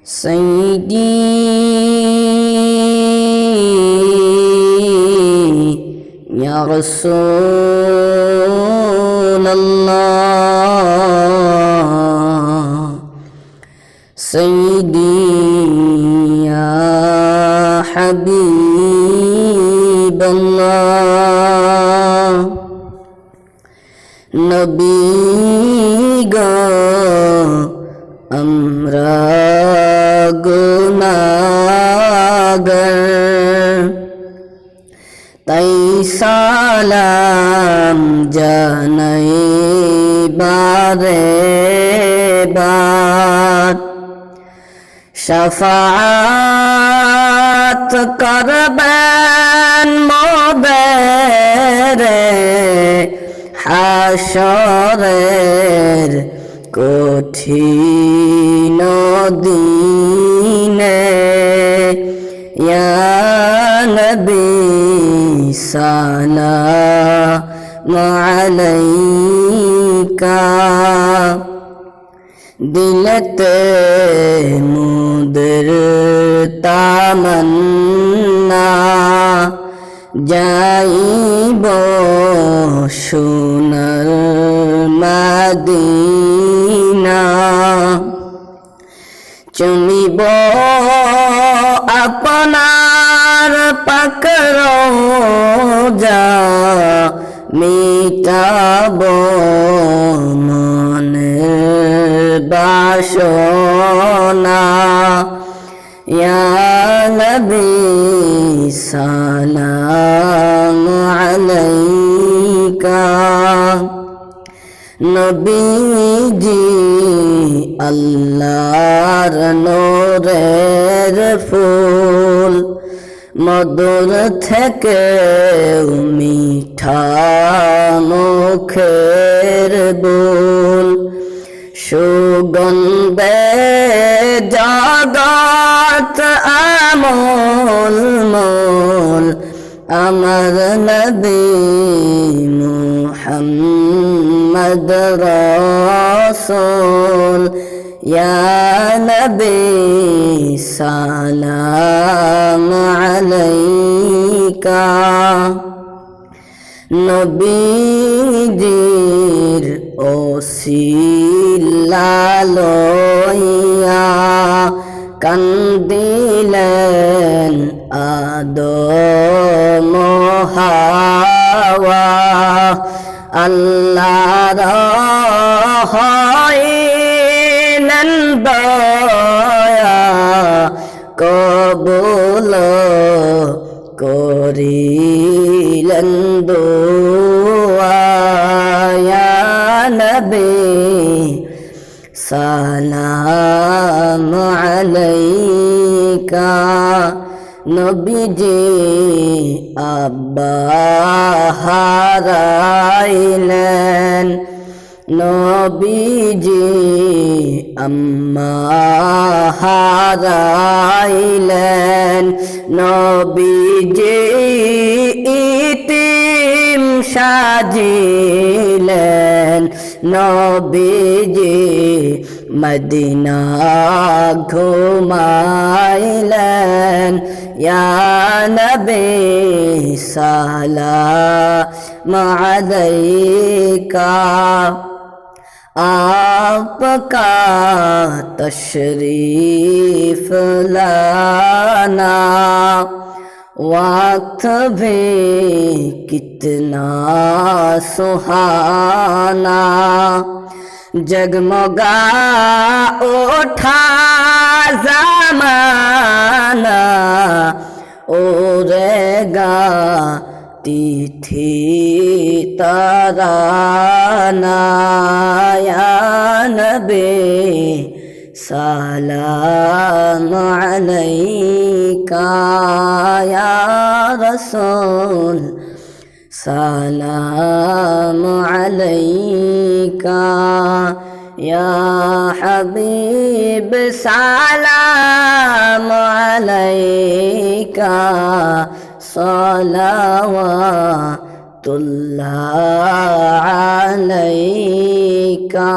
سيدي يا رسول الله سيدي يا حبيب الله নবী গো আমরা গুনাহগার তাই সালাম জানাই বারে বার শাফাআত করবেন মোদের হাশরের কঠিন দিনে ইয়া নবী সালাম আলাইকা দিলতে মুদের তামান্না যাইব সোনার মদিনা চুমিব আপনার পাক রওজা মিটাব মনের বাসনা ইয়া নবী সালাম আলাইকা নবীজি আল্লাহর নূরের ফুল মধুর থেকে মিঠা মুখের বোল সুগন্ধে জগৎ আমল মোল আমার নবী মুহাম্মদ রাসূল ইয়া নবী সালাম আলাইকা নবীজির ওসিলা লইয়া কান্দিলেন আদম হাওয়া আল্লাহর হইলেন দয়া কবুল করিলেন দোয়া ইয়া নবী সালাম আলাইকা নবীজি আব্বা হারাইলেন নবীজি আম্মা হারাইলেন নবীজি ইতিম সাজিলেন নবীজি মদিনা ঘুমাইলেন ইয়া নবী সালাম আলাইকা आपका तशरीफ लाना वक्त भी कितना सुहाना जगमगा उठा ज़माना उड़ेगा तिथि तराना या नबी सलाम अलैका या रसूल सलाम अलैका या हबीब सलाम अलैका सलावतुल्लाह अलैका।